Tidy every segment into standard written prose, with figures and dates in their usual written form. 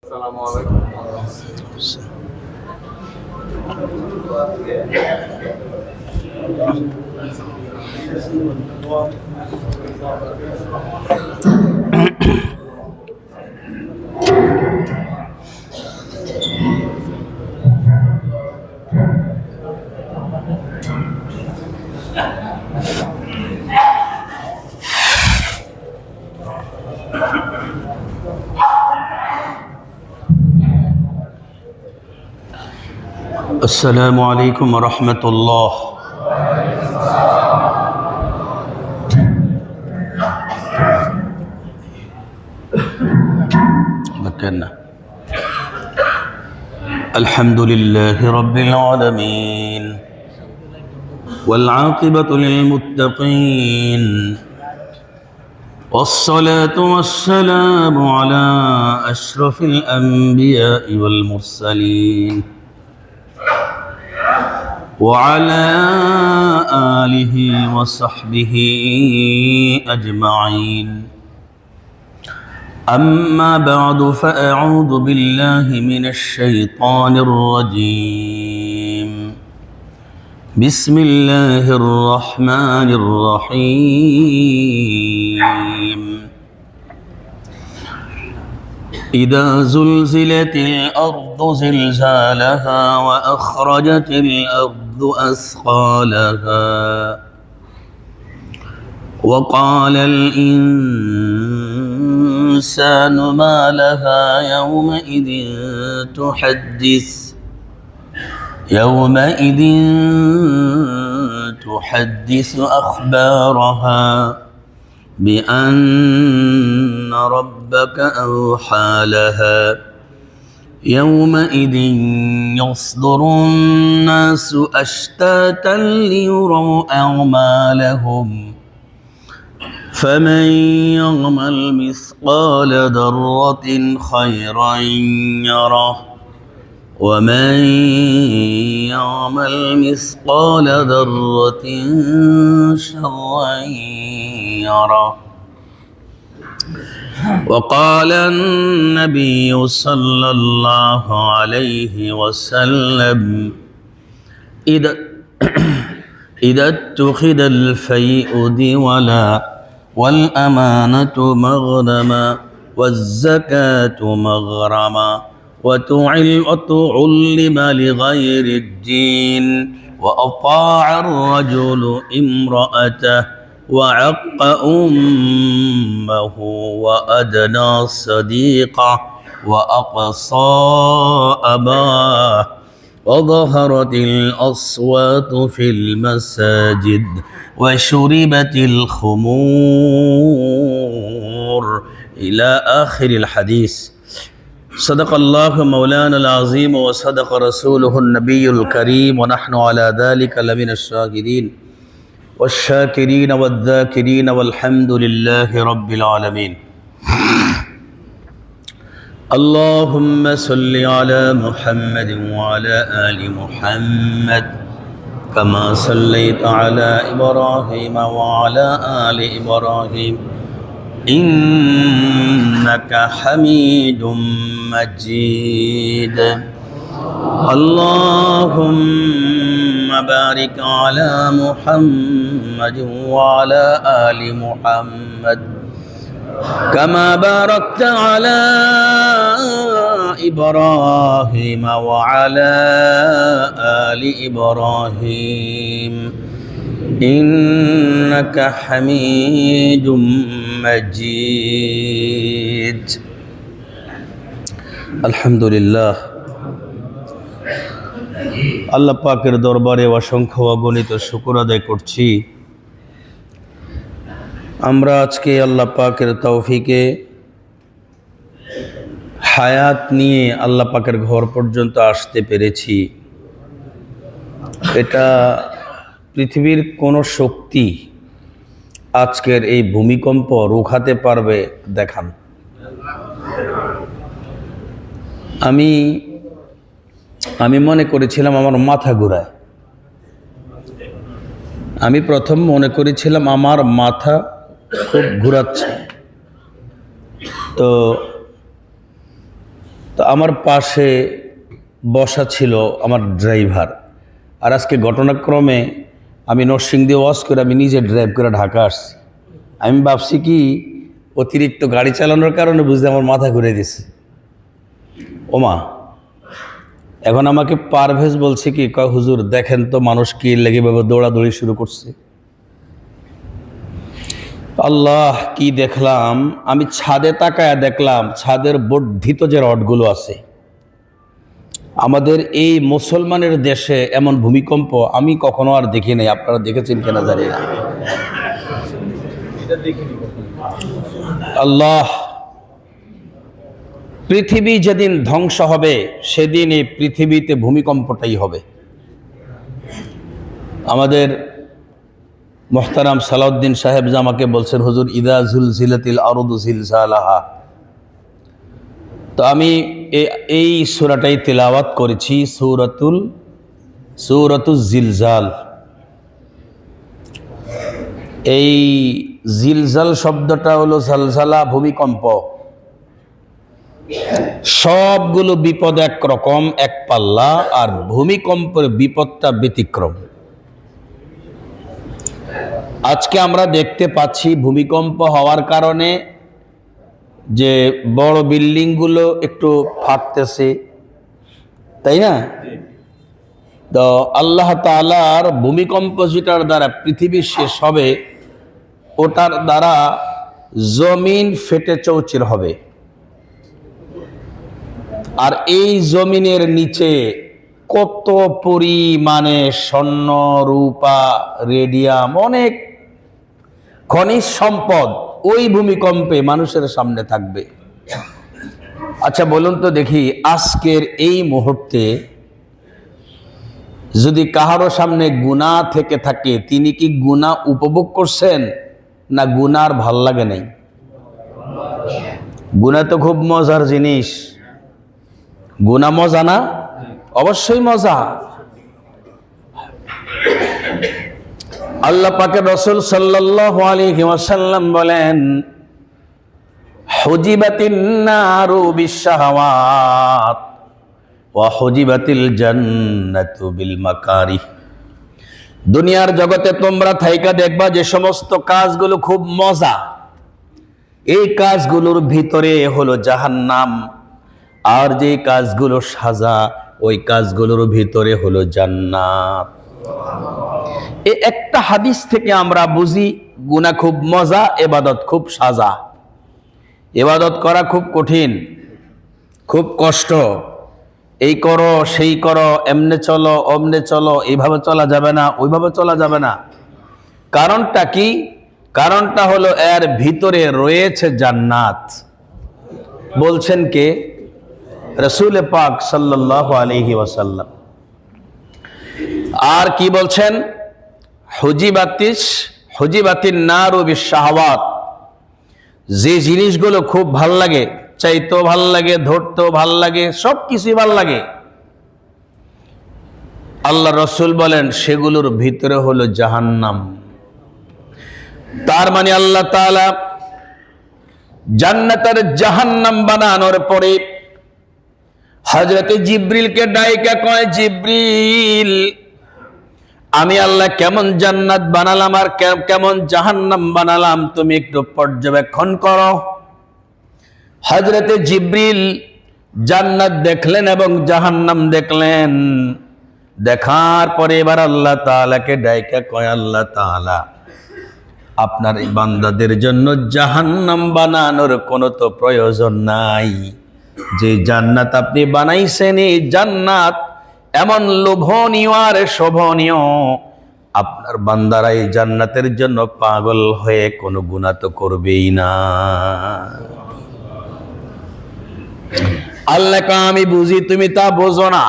আসসালামু আলাইকুম। السلام عليكم ورحمة الله. مكنا. الحمد لله رب العالمين والعاقبة للمتقين والصلاة والسلام على أشرف الأنبياء والمرسلين وعلى آله وصحبه أجمعين. أما بعد فأعوذ بالله من الشيطان الرجيم. بسم الله الرحمن الرحيم. إذا زلزلت الأرض زلزالها وأخرجت الأرض أثقالها وقال الإنسان ما لها يومئذ تحدث أخبارها بأن ربك أوحى لها يومئذ يصدر الناس أشتاتا ليروا أعمالهم فمن يعمل مثقال ذرة خيرا يره ومن يعمل مثقال ذرة شرا يره. وقال النبي صلى الله عليه وسلم إذا اتخذ الفيء دولا والأمانة مغنما والزكاة مغرما وتعلم لغير الدين وأطاع الرجل امرأته وعق أمه وأدنى صديقه وأقصى أباه وظهرت الأصوات في المساجد وشربت الخمور إلى آخر الحديث. صدق الله مولانا العظيم وصدق رسوله النبي الكريم ونحن على ذلك لمن الشاهدين والشاكرين والذاكرين والحمد لله رب العالمين. اللهم صل على محمد وعلى آل محمد كما صليت على إبراهيم وعلى آل إبراهيم إنك حميد مجيد. اللهم بارك على محمد وعلى آل محمد كما باركت على إبراهيم وعلى آل إبراهيم إنك حميد مجيد. الحمد لله. আল্লাহ পাকের দরবারে অসংখ্য অগণিত শুকর আদায় করছি। আমরা আজকে আল্লাহ পাকের তৌফিকে হায়াত নিয়ে আল্লাহ পাকের ঘর পর্যন্ত আসতে পেরেছি। এটা পৃথিবীর কোনো শক্তি আজকের এই ভূমিকম্প রুখাতে পারবে দেখান। আমি মনে করেছিলাম আমার মাথা ঘুরায়। আমি প্রথম মনে করেছিলাম আমার মাথা খুব ঘুরাচ্ছে। তো তো আমার পাশে বসা ছিল আমার ড্রাইভার। আর আজকে ঘটনাক্রমে আমি নরসিংদী ওয়াজ করে আমি নিজে ড্রাইভ করে ঢাকা আসছি। আমি ভাবছি কি অতিরিক্ত গাড়ি চালানোর কারণে বুঝতে আমার মাথা ঘুরে দিছে। ওমা, এখন আমাকে পারভেজ বলছে কি, কয় হুজুর দেখেন তো মানুষ কি লেগে ভাবে দৌড়াদৌড়ি শুরু করছে। আল্লাহ, কি দেখলাম আমি! ছাদে তাকায় দেখলাম ছাদের বর্ধিত যে রডগুলো আছে। আমাদের এই মুসলমানের দেশে এমন ভূমিকম্প আমি কখনো আর দেখি নাই। আপনারা দেখেছেন কিনা জানি না। আল্লাহ, পৃথিবী যেদিন ধ্বংস হবে সেদিন এই পৃথিবীতে ভূমিকম্পটাই হবে। আমাদের মুহতারাম সালাউদ্দিন সাহেব যে আমাকে বলছেন, হুজুর ইদা জুলজিলাতিল আরদু জিলজালাহা, তো আমি এই সূরাটাই তিলাওয়াত করেছি, সূরাতুল জিলজাল। এই জিলজাল শব্দটা হলো জালজালা, ভূমিকম্প। সবগুলো বিপদ একরকম, এক পাল্লা, আর ভূমিকম্পের বিপদটা ব্যতিক্রম। আজকে আমরা দেখতে পাচ্ছি ভূমিকম্প হওয়ার কারণে যে বড় বিল্ডিংগুলো একটু ফাটতেছে, তাই না? তো আল্লাহ তাআলার ভূমিকম্প যেটার দ্বারা পৃথিবী শেষ হবে, ওটার দ্বারা জমিন ফেটে চৌচির হবে। আর এই জমিনের নিচে কত পরিমাণে স্বর্ণ, রূপা, রেডিয়াম, অনেক খনিজ সম্পদ ওই ভূমিকম্পে মানুষের সামনে থাকবে। আচ্ছা বলুন তো দেখি, আজকের এই মুহূর্তে যদি কাহারো সামনে গুনাহ থেকে থাকে, তিনি কি গুনাহ উপভোগ করছেন না গুনার ভাল লাগে নাই? গুনাহ তো খুব মজার জিনিস। গুনাহ মজা না? অবশ্যই মজা। আল্লাহ পাকের রাসূল সাল্লাল্লাহু আলাইহি ওয়াসাল্লাম বলেন, হুজিবাতিন নারু বিশ-শাহাওয়াত ওয়া হুজিবাতিল জান্নাতু বিল মাকারিহ। দুনিয়ার জগতে তোমরা থাইকা দেখবা যে সমস্ত কাজগুলো খুব মজা, এই কাজগুলোর ভিতরে হলো জাহান্নাম। আর যে কাজগুলো সাজা, ওই কাজগুলোর ভিতরে হলো জান্নাত। এই একটা হাদিস থেকে আমরা বুঝি গুনাহ খুব মজা, ইবাদত খুব সাজা। ইবাদত করা খুব কঠিন, খুব কষ্ট। এই করো, সেই করো, এমনে চলো, অমনে চলো, এইভাবে চলা যাবে না, ওইভাবে চলা যাবে না। কারণটা কি? কারণটা হলো এর ভিতরে রয়েছে জান্নাত। বলছেন কে? রাসূল পাক সাল্লাল্লাহু আলাইহি ওয়াসাল্লাম। আর কি বলছেন? হুজিবাতিন নারু বিশ-শাহাওয়াত। যে জিনিসগুলো খুব ভাল লাগে, চাইতেও ভাল লাগে, ধরতেও ভাল লাগে, সব কিছুই ভাল লাগে, আল্লাহ রাসূল বলেন সেগুলোর ভিতরে হলো জাহান্নাম। তার মানে আল্লাহ তাআলা জান্নাতের জাহান্নাম বানানোর পরে হযরতে জিবরিলকে ডাইকা কয়, জিবরিল, আমি আল্লাহ কেমন জান্নাত বানালাম আর কেমন জাহান্নাম বানালাম তুমি একটু পর্যবেক্ষণ করো। হযরতে জিবরিল জান্নাত দেখলেন এবং জাহান্নাম দেখলেন। দেখার পরে এবার আল্লাহ তাআলাকে ডাইকা কয়, আল্লাহ তাআলা, আপনার এই বান্দাদের জন্য জাহান্নাম বানানোর কোনো তো প্রয়োজন নাই। যে জান্নাত আপনি বানাইছেন, এই জান্নাত এমন লোভনীয় আর শোভনীয়, আপনার বান্দারা এই জান্নাতের জন্য পাগল হয়ে কোনো গুনাহ তো করবেই না। আল্লাহ কা, আমি বুঝি, তুমি তা বোঝো না।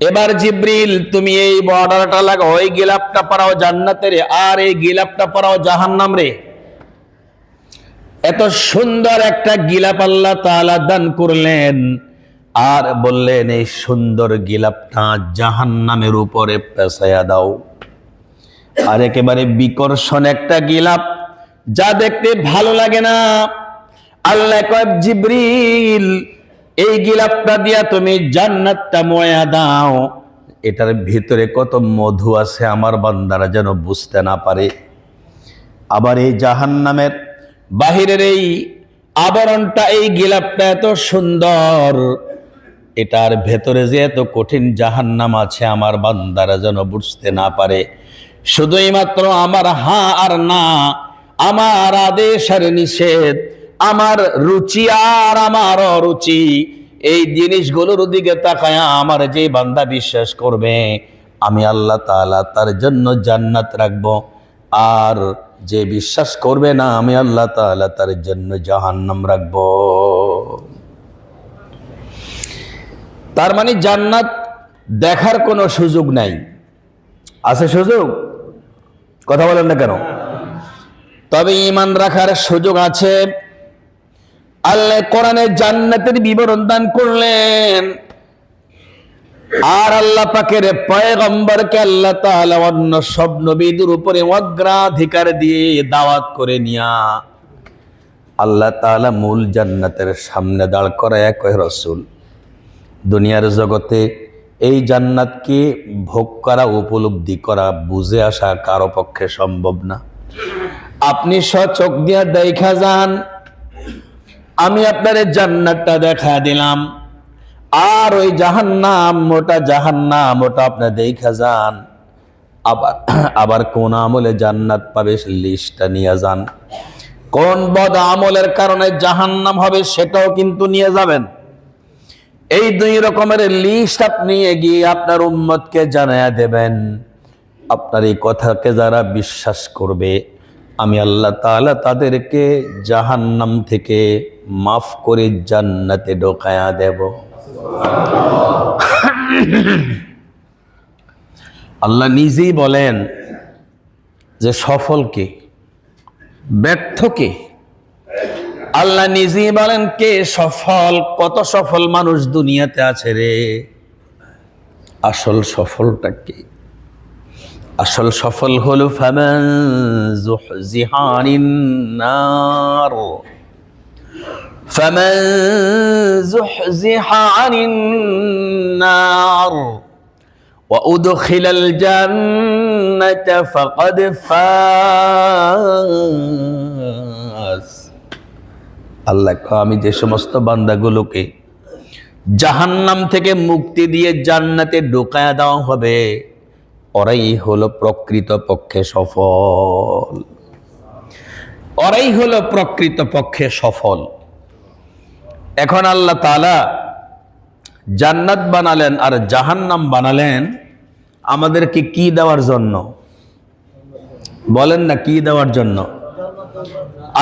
এবার জিবরিল, তুমি এই বর্ডারটা লাগাও, এই গিলাপটা পরাও জান্নাতের, আর এই গিলাপটা পরাও জাহান্নাম রে। এত সুন্দর একটা গিলাপ আল্লাহ তাআলা দান করলেন, আর বললেন এই সুন্দর গিলাপটা জাহান্নামের উপরে পেঁচাইয়া দাও। আর একেবারে বিকর্ষণ একটা গিলাপ, যা দেখতে ভালো লাগে না। আল্লাহ কয়, জিবরিল, এই গিলাপটা দিয়া তুমি জান্নাতটা ময়া দাও, এটার ভিতরে কত মধু আছে আমার বান্দারা যেন বুঝতে না পারে। আবার এই জাহান্নামের বাহিরের এই আবরণটা, এই গিলাপটা এত সুন্দর, এটার ভেতরে যে এত কঠিন জাহান্নাম আছে আমার বান্দারা যেন বুঝতে না পারে। শুধুই মাত্র আমার হ্যাঁ আর না, আমার আদেশ আর নিষেধ, আমার রুচি আর আমার অরুচি, এই জিনিসগুলোর দিকে তাকায়া আমার যে বান্দা বিশ্বাস করবে, আমি আল্লাহ তাআলা তার জন্য জান্নাত রাখবো। আর যে বিশ্বাস করবে না, আমি আল্লাহ তাআলা তার জন্য জাহান্নাম রাখবো। তার মানে জান্নাত দেখার কোনো সুযোগ নাই। আছে সুযোগ? কথা বলেন না কেন? তবে ঈমান রাখার সুযোগ আছে। আল্লাহ কোরআনে জান্নাতের বিবরণ দান করলেন, আর আল্লাহ পাকের পয়গম্বরকে আল্লাহ তাআলা অন্য সব নবীদের উপরে অগ্রাধিকার দিয়ে দাওয়াত করে নিয়া আল্লাহ তাআলা মূল জান্নাতের সামনে দাঁড় করায় কয়, রাসূল, দুনিয়ার জগতে এই জান্নাতকে ভোগ করা, উপলব্ধি করা, বুঝে আসা কারো পক্ষে সম্ভব না। আপনি সচোখ দিয়া দেখা যান, আমি আপনার জান্নাতটা দেখা দিলাম, আর ওই জাহান্নাম, ওটা আপনি দেখা যান। আবার কোন আমলে জান্নাত পাবে লিস্টটা নিয়ে যান, কোন বদ আমলের কারণে জাহান্নাম হবে সেটাও কিন্তু নিয়ে যাবেন। এই দুই রকমের লিস্ট আপনি গিয়ে আপনার উম্মতকে জানায়া দেবেন। আপনার এই কথাকে যারা বিশ্বাস করবে, আমি আল্লাহ তাআলা তাদেরকে জাহান্নাম থেকে মাফ করে জান্নাতে ঢোকায়া দেব। আল্লাহ নিজেই বলেন যে সফল কে, ব্যর্থ কে। আল্লাহ নিজেই বলেন কে সফল। কত সফল মানুষ দুনিয়াতে আছে রে, আসল সফলটা কে? আসল সফল হলো ফামান যুহজিহা আনিন নার, ফামান যুহজিহা আনিন নার ওয়া উদখিলাল জান্নাতা ফাকাদ ফাজ। আল্লাহ, আমি যে সমস্ত বান্দাগুলোকে জাহান্নাম থেকে মুক্তি দিয়ে জান্নাতে ঢোকায়া দেওয়া হবে, ওরাই হলো প্রকৃত পক্ষে সফল। ওরাই হলো প্রকৃত পক্ষে সফল। এখন আল্লাহ তাআলা জান্নাত বানালেন আর জাহান্নাম বানালেন আমাদেরকে কি দেওয়ার জন্য? বলেন না, কি দেওয়ার জন্য?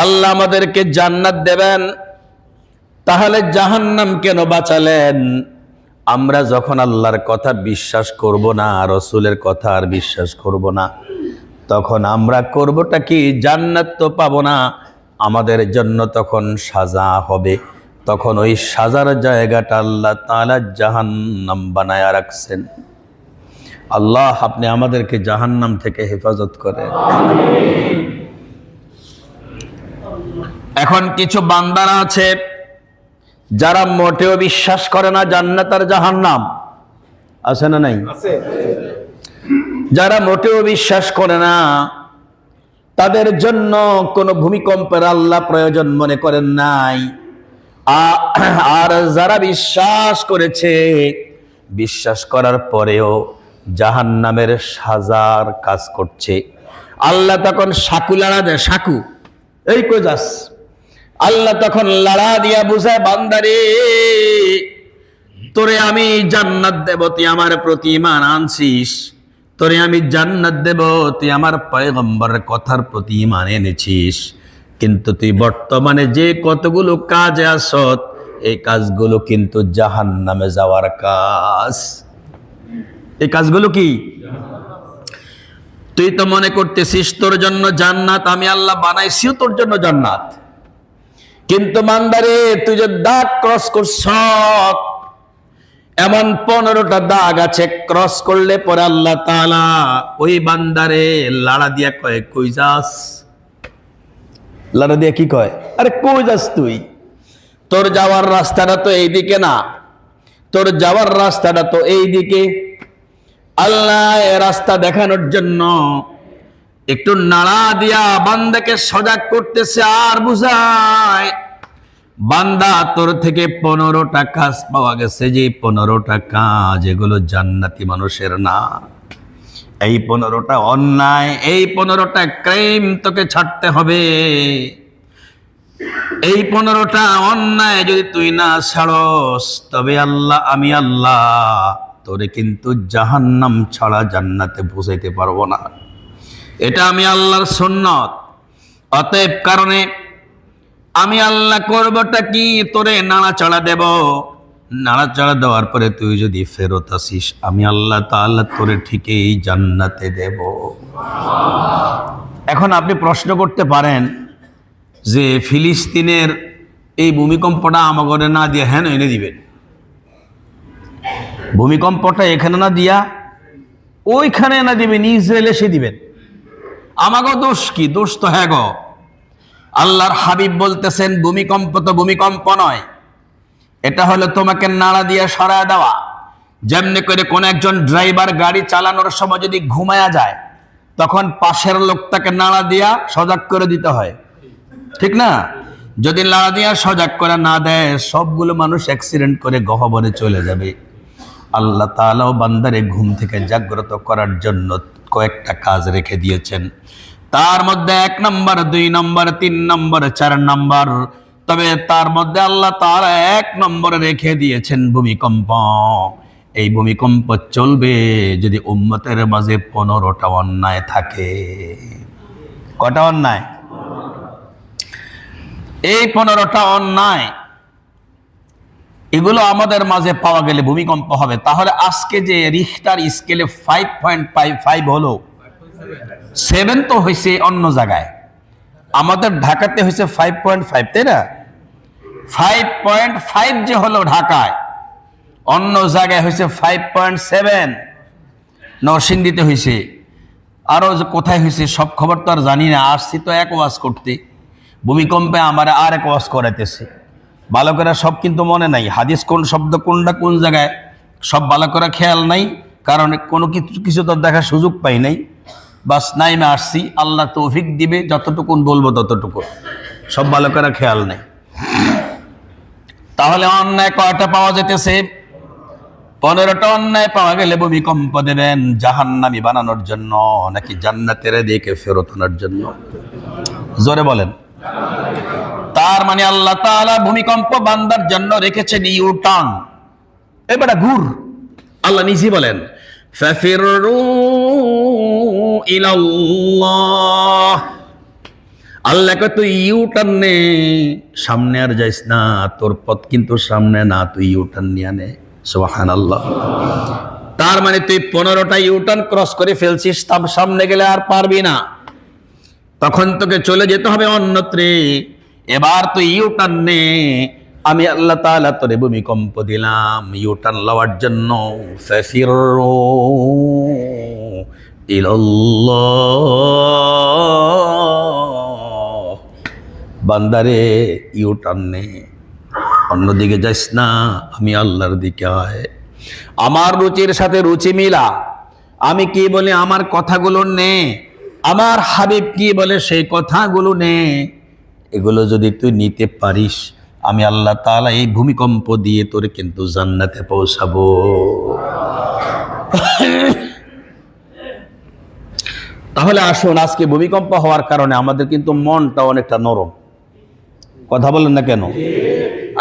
আল্লাহ আমাদেরকে জান্নাত দেবেন, তাহলে জাহান্নাম কেন বাঁচালেন? আমরা যখন আল্লাহর কথা বিশ্বাস করব না, রাসূলের কথা আর বিশ্বাস করব না, তখন আমরা করবটা কি? জান্নাত তো পাবো না, আমাদের জন্য তখন সাজা হবে। তখন ওই সাজার জায়গাটা আল্লাহ তাআলা জাহান্নাম বানায়া রাখছেন। আল্লাহ, আপনি আমাদেরকে জাহান্নাম থেকে হেফাজত করেন। এখন কিছু বান্দারা আছে যারা মোটেও বিশ্বাস করে না জান্নাত আর জাহান্নাম। আছে না নাই? যারা মোটেও বিশ্বাস করে না, তাদের জন্য কোনো ভূমিকম্পের আল্লাহ প্রয়োজন মনে করেন নাই। আর যারা বিশ্বাস করেছে, বিশ্বাস করার পরেও জাহান্নামের সাজার কাজ করছে, আল্লাহ তখন সাকু লাড়া দেয়। সাকু, এই কই যাস? আল্লাহ তখন লাড়া দিয়া বুঝায়, বান্দারে, তোরে আমি জান্নাত দেব, তুই আমার প্রতি ঈমান আনছিস। তোরে আমি জান্নাত দেব, তুই আমার পয়গম্বরের কথার প্রতি ঈমান এনেছিস। কিন্তু তুই বর্তমানে যে কতগুলো কাজে আসত, এই কাজগুলো কিন্তু জাহান্নামে যাওয়ার কাজ। এই কাজগুলো কি? তুই তো মনে করতেছিস তোর জন্য জান্নাত আমি আল্লাহ বানাইছিও তোর জন্য জান্নাত, কিন্তু বান্দারে, তুই যে দাগ ক্রস করছ, এমন 15টা দাগ আছে, ক্রস করলে পরে আল্লাহ তাআলা ওই বান্দারে লাড়া দিয়া কয়, কই যাস? লাড়া দিয়া কি কয়? আরে কই যাস তুই? তোর যাওয়ার রাস্তাটা তো এই দিকে না, তোর যাওয়ার রাস্তাটা তো এই দিকে। আল্লাহ এই রাস্তা দেখানোর জন্য একটু নাড়া দিয়া বান্দাকে সজাগ করতেছে আর বুঝায়, বান্দা তোর থেকে 15টা কাজ পাওয়া গেছে, যে 15টা কাজ এগুলো জান্নাতি মানুষের না। এই 15টা অন্যায়, এই 15টা ক্রাইম তোকে ছাড়তে হবে। এই 15টা অন্যায় যদি তুই না ছাড়স, তবে আমি আল্লাহ তোরে কিন্তু জাহান্নাম ছাড়া জান্নাতে পৌঁছাইতে পারবো না। এটা আমি আল্লাহর সুন্নত। অতএব কারণে আমি আল্লাহ করবটা কি, তোরে নাড়াচাড়া দেব। নাড়াচাড়া দেওয়ার পরে তুই যদি ফেরত আসিস, আমি আল্লাহ তাআলা তোরে ঠিকই জান্নাতে দেব। এখন আপনি প্রশ্ন করতে পারেন যে ফিলিস্তিনের এই ভূমিকম্পটা আমাকে না দিয়ে হ্যাঁ এনে দিবেন, ভূমিকম্পটা এখানে না দিয়া ওইখানে না দিবেন, ইসরায়েলে সে দিবেন। আমাকে দোষ কি? দোষ তো হ্যাঁ গো। আল্লাহর হাবিব বলতেছেন ভূমিকম্প তো ভূমিকম্প নয়, এটা হলো তোমাকে নাড়া দিয়ে সরায় দেওয়া। যেমনি করে কোন একজন ড্রাইভার গাড়ি চালানোর সময় যদি ঘুমায়া যায়, তখন পাশের লোকটাকে নাড়া দিয়া সজাগ করে দিতে হয়, ঠিক না? যদি নাড়া দিয়া সজাগ করে না দেয়, সবগুলো মানুষ অ্যাক্সিডেন্ট করে গহ্বরে চলে যাবে। আল্লাহ তাআলাও বান্দারে ঘুম থেকে জাগ্রত করার জন্য কয়েকটা কাজ রেখে দিয়েছেন। তার মধ্যে 1 নম্বর, 2 নম্বর, 3 নম্বর, 4 নম্বর। তবে তার মধ্যে আল্লাহ তাআলা 1 নম্বরে রেখে দিয়েছেন ভূমিকম্প। এই ভূমিকম্প চলবে যদি উম্মতের মাঝে 15টা অন্যায় থাকে। কটা অন্যায়? এই 15টা অন্যায়, এগুলো আমাদের মাঝে পাওয়া গেলে ভূমিকম্প হবে। তাহলে আজকে যে রিখটার স্কেলে 5.55 হলো, 7 তো হয়েছে অন্য জায়গায়, আমাদের ঢাকাতে হয়েছে 5.5, তাই না? 5.5 যে হলো ঢাকায়, অন্য জায়গায় হয়েছে 5.7, নরসিংদীতে হয়েছে, আরো কোথায় হয়েছে সব খবর তো আর জানি না। আসছি তো এক ওয়াজ করতে, ভূমিকম্পে আমার আর এক ওয়াজ করাইতেছে। ভালো করে সব কিন্তু মনে নাই, হাদিস কোন শব্দ কোনটা কোন জায়গায় সব ভালো করে খেয়াল নাই, কারণ কোনো কিছু তো দেখার সুযোগ পাই নাই। বাস নাইমে আসছি, আল্লাহ তৌফিক দিবে, যতটুকুন বলবো ততটুকু, সব ভালো করে খেয়াল নেই। তাহলে অন্যায় কয়টা পাওয়া যেতেছে? 15টা অন্যায় পাওয়া গেলে ভূমিকম্প দেবেন জাহান্নামী বানানোর জন্য নাকি জান্নাতের দিকে ফেরত আনার জন্য? জোরে বলেন। তার মানে আল্লাহ তাআলা ভূমিকম্প বান্দার জন্য রেখেছেন ইউটার্ন, এবারে ঘুর। আল্লাহ নিজে বলেন ফাফিরু ইলাল্লাহ, আল্লাহ কয় তুই ইউটার্ন নে, সামনে আর যাইস না, তোর পথ কিন্তু সামনে না, তুই ইউটার্ন নিয়ে নে। সুবহানাল্লাহ। তার মানে তুই 15টা ইউটার্ন ক্রস করে ফেলছিস, তার সামনে গেলে আর পারবি না, তখন তোকে চলে যেতে হবে অন্যত্রে। এবার তুই ইউটার্ন নে, আমি আল্লাহ তাআলা তোরে ভূমিকম্প দিলাম ইউটার্ন লওয়ার জন্য। ফাফিরু ইলাল্লাহ, বান্দারে ইউটার্ন নে, অন্যদিকে যাইস না, আমি আল্লাহর দিকে আয়। আমার রুচির সাথে রুচি মিলা, আমি কি বলি আমার কথাগুলো নে, আমার হাবিব কি বলে সেই কথাগুলো নে। এগুলো যদি তুই নিতে পারিস, আমি আল্লাহ তাআলা এই ভূমিকম্প দিয়ে তোরে কিন্তু জান্নাতে পৌঁছাবো। তাহলে আসুন, আজকে ভূমিকম্প হওয়ার কারণে আমাদের কিন্তু মনটা অনেকটা নরম। কথা বলেন না কেন?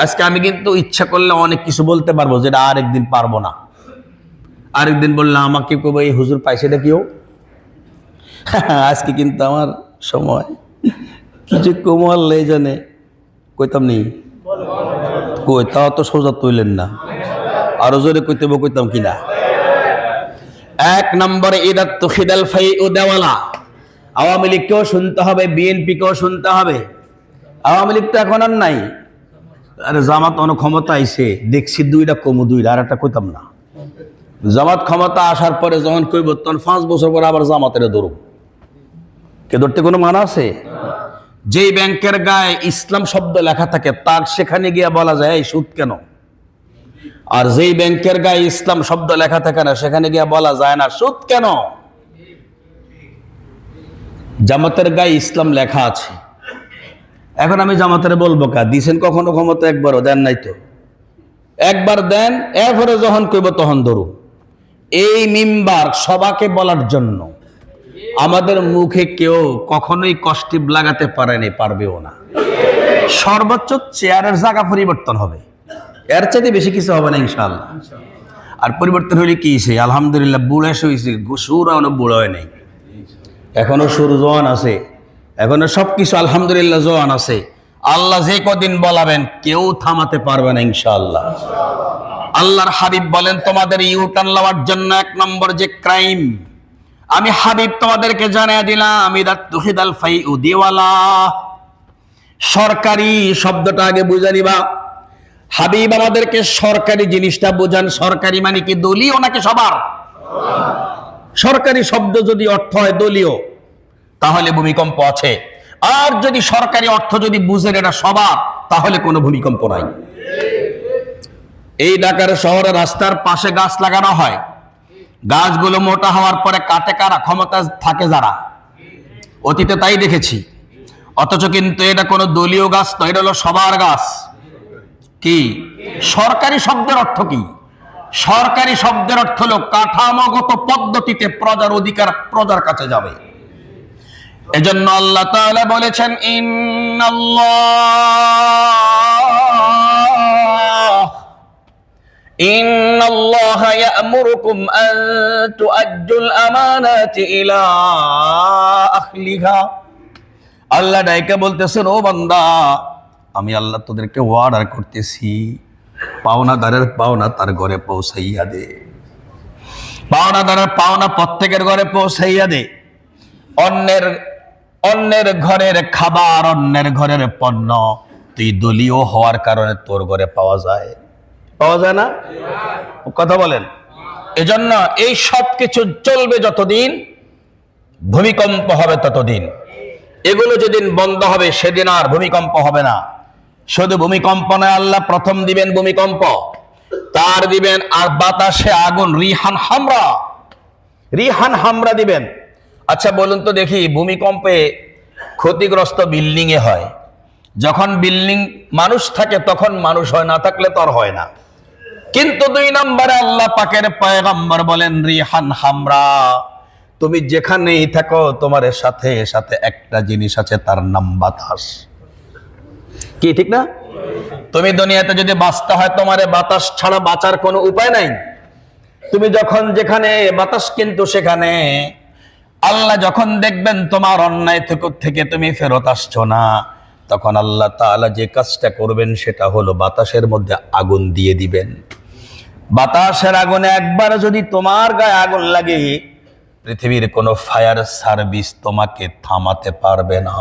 আজকে আমি কিন্তু ইচ্ছা করলে অনেক কিছু বলতে পারবো, যেটা আরেকদিন পারবো না। আরেকদিন বললে আমাকে কইবো এই হুজুর পাইছে এটা কেউ। আজকে কিন্তু আমার সময় কিছু কমাল নেই, জানে কইতাম নেই, কই তাও তো সোজা তুইলেন না, আরো জোরে কইতে কইতাম কিনা। 1 নম্বরে ইদাত তুখিদাল ফাইউ দেওয়ালা, আওয়ামী লীগকেও শুনতে হবে, বিএনপিকেও শুনতে হবে। আওয়ামী লীগ তো এখন আর নাই, আরে জামাত অনেক ক্ষমতা আইছে, দেখছি 2টা কমু 2টা, আর একটা কইতাম না। জামাত ক্ষমতা আসার পরে যখন কইব, তখন 5 বছর পরে আবার জামাতের দৌড়, কে ধরতে কোনো মানা আছে? যেই ব্যাংকের গায়ে ইসলাম শব্দ লেখা থাকে তার সেখানে গিয়ে বলা যায় এই সুদ কেন, আর যেই ব্যাংকের গায়ে ইসলাম শব্দ লেখা থাকে না সেখানে গিয়ে বলা যায় না সুদ কেন। জামাতের গায়ে ইসলাম লেখা আছে, এখন আমি জামাতের বলবো কা দিছেন কখনো ক্ষমতা, একবারও দেন নাই তো, একবার দেন এরপরে যখন কইব তখন ধরু। এই মিম্বার সবাকে বলার জন্য, আমাদের মুখে কেউ কখনোই কষ্টিপ লাগাতে পারেনি, পারবেও না। সর্বোচ্চ চেয়ারের জায়গা পরিবর্তন হবে, এর চাইতে বেশি কিছু হবে না ইনশাআল্লাহ। আর পরিবর্তন হইলে কি সে আলহামদুলিল্লাহ বুড়া হয়েছে, সুর এখনো বুড়ো হয় নাই, এখনো সুর জোয়ান আছে, এখনো সবকিছু আলহামদুলিল্লাহ জোয়ান আছে। আল্লাহ যে কদিন বলাবেন কেউ থামাতে পারবে না ইনশাআল্লাহ। আল্লাহর হাবিব বলেন তোমাদের ইউটার্ন লওয়ার জন্য এক নম্বর যে ক্রাইম, আমি হাবিব তোমাদেরকে জানিয়ে দিলাম, ইদা তুখিদাল ফাইউ দিওয়ালা। সরকারি শব্দটা আগে বুঝে নিবা। হাবিব আমাদেরকে সরকারি জিনিসটা বোঝান। সরকারি মানে কি দলীয় নাকি সবার? সরকারি শব্দ যদি অর্থ হয় দলীয় তাহলে ভূমিকম্প আছে, আর যদি সরকারি অর্থ যদি বুঝেন এটা সবার তাহলে কোনো ভূমিকম্প নাই। এই ঢাকার শহরে রাস্তার পাশে গাছ লাগানো হয়, গাছগুলো মোটা হওয়ার পরে কাটে কারা? ক্ষমতা থাকে যারা, অতীতে তাই দেখেছি। অথচ কিন্তু এটা কোনো দলীয় গাছ নয়, এটা হলো সবার গাছ। কি সরকারি শব্দের অর্থ কি? সরকারি শব্দের অর্থ হলো কাঠামোগত পদ্ধতিতে প্রজার অধিকার প্রজার কাছে যাবে। এজন্য আল্লাহ তাআলা বলেছেন ইন্নাল্লাহা ইয়া'মুরুকুম আন তুআদ্দুল আমানাতি ইলা আহলিহা। আল্লাহ ডাইকা বলতেছেন ও বান্দা, আমি আল্লাহ তোদেরকে অর্ডার করতেছি পাওনাদারের পাওনা তার ঘরে পৌঁছাইয়া দে। পাওনাদারের পাওনা প্রত্যেকের ঘরে পৌঁছাইয়া দে। অন্যের ঘরের খাবার, অন্যের ঘরের পণ্য তুই দলীয় হওয়ার কারণে তোর ঘরে পাওয়া যায়, পাওয়া যায় না? কথা বলেন। এজন্য এই সব কিছু চলবে যতদিন, ভূমিকম্প হবে ততদিন। এগুলো যেদিন বন্ধ হবে সেদিন আর ভূমিকম্প হবে না। শুধু ভূমিকম্প নয়, আল্লাহ প্রথম দিবেন ভূমিকম্প, তার দিবেন আর বাতাসে আগুন, রিহান হামরা, রিহান হামরা দিবেন। আচ্ছা বলুন তো দেখি, ভূমিকম্পে ক্ষতিগ্রস্ত বিল্ডিং এ হয়, যখন বিল্ডিং মানুষ থাকে তখন মানুষ হয়, না থাকলে তো আর হয় না। কিন্তু দুই নম্বরে আল্লাহ পাকের পয়গম্বর বলেন রিহান হামরা, তুমি যেখানেই থাকো তোমার সাথে সাথে একটা জিনিস আছে, তার নাম বাতাস। কি ঠিক না? তুমি দুনিয়াতে যদি বাঁচতে হয় তোমারে বাতাস ছাড়া বাঁচার কোনো উপায় নাই। তুমি যখন যেখানে বাতাস কিন্তু সেখানে। আল্লাহ যখন দেখবেন তোমার অন্যায় থেকে তুমি ফেরত আসছো না, তখন আল্লাহ তাআলা যে কাজটা করবেন সেটা হলো বাতাসের মধ্যে আগুন দিয়ে দিবেন। বাতাসের আগুনে একবার যদি তোমার গায়ে আগুন লাগে, পৃথিবীর কোনো ফায়ার সার্ভিস তোমাকে থামাতে পারবে না।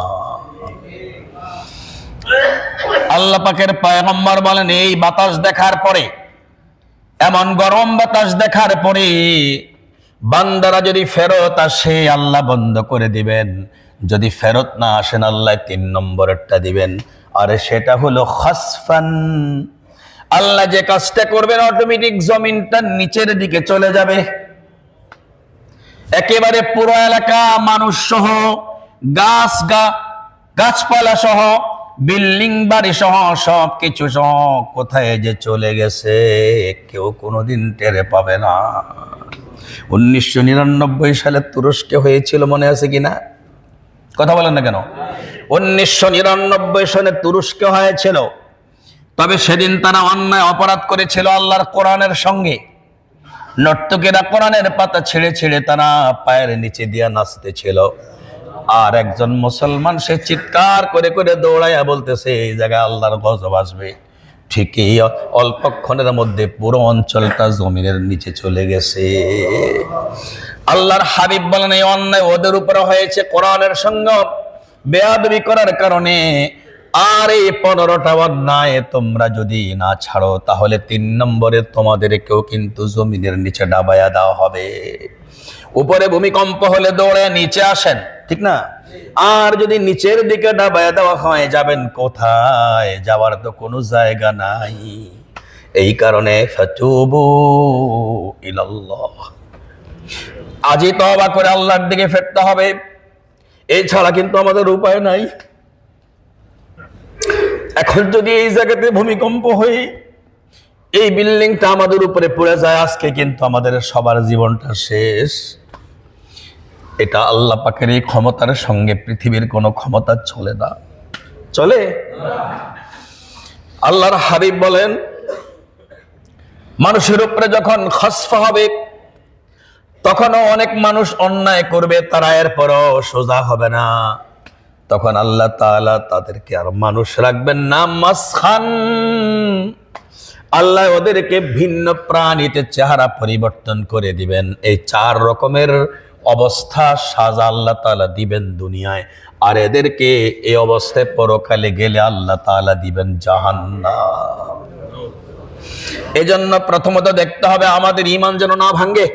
আল্লাহ পাকের পয়গম্বর বলেন এই বাতাস দেখার পরে, এমন গরম বাতাস দেখার পরে বান্দারা যদি ফেরত আসে আল্লাহ বন্ধ করে দিবেন, যদি ফেরত না আসেন আল্লাহ 3 নম্বরেরটা দিবেন, আর সেটা হলো খাসফান। আল্লাহ যে কাজটা করবেন অটোমেটিক জমিনটা নিচের দিকে চলে যাবে, একেবারে পুরো এলাকা মানুষ সহ, গাছপালা সহ, বিল্ডিং বাড়ি সহ, সব কিছু সহ কোথায় যে চলে গেছে কেউ কোনোদিন টেরে পাবে না। 1999 সালে তুরস্কে হয়েছিল, মনে আছে কিনা? কথা বলেন না কেন? 1999 সালে তুরস্কে হয়েছিল। তবে সেদিন তারা অন্যায় অপরাধ করেছিল আল্লাহর কোরআনের সঙ্গে। নর্তকেরা কোরআনের পাতা ছেড়ে ছেড়ে তারা পায়ের নিচে দিয়া নাচতেছিল, আর একজন মুসলমান সে চিৎকার করে করে দৌড়াইয়া বলতেছে এই জায়গায় আল্লাহর গজব আসবে। ঠিকই অল্পক্ষণের মধ্যে পুরো অঞ্চলটা জমিনের নিচে চলে গেছে। আল্লাহর হাবিব বলেন এই অন্যায় ওদের উপরে হয়েছে কোরআনের সঙ্গে বেয়াদবি করার কারণে। আর এই 15টা অন্যায় তোমরা যদি না ছাড়ো তাহলে 3 নম্বরে তোমাদেরকেও কিন্তু জমিনের নিচে ডাবায়া দেওয়া হবে। উপরে ভূমিকম্প হলে দৌড়ে নিচে আসেন, ঠিক না? আর যদি নিচের দিকে ডাবায় দেওয়া হয় যাবেন কোথায়? যাওয়ার তো কোনো জায়গা নাই। এই কারণে ফাতুবু ইলাল্লাহ, আজই তওবা করে আল্লাহর দিকে ফিরতে হবে। এছাড়া কিন্তু আমাদের উপায় নাই। এখন যদি এই জায়গাতে ভূমিকম্প হয়ে এই বিল্ডিংটা আমাদের উপরে পড়ে যায়, আজকে কিন্তু আমাদের সবার জীবনটা শেষ। এটা আল্লাহ পাকের এই ক্ষমতার সঙ্গে পৃথিবীর কোনো ক্ষমতা চলে না, চলে। আল্লাহর হাবিব বলেন, মানুষের উপরে যখন খসফা হবে তখনও অনেক মানুষ অন্যায় করবে, তারা এরপরও সোজা হবে না। তখন আল্লাহ তাআলা তাদেরকে আর মানুষ রাখবেন না, মাসখান, আল্লাহ ওদেরকে ভিন্ন প্রাণীতে চেহারা পরিবর্তন করে দিবেন। এই 4 রকমের অবস্থা সাজা আল্লাহ তাআলা দিবেন দুনিয়ায়, আর এদেরকে এই অবস্থায় পরকালে গেলে আল্লাহ তাআলা দিবেন জাহান্নাম। এজন্য প্রথমত দেখতে হবে আমাদের ঈমান যেন না ভাঙে।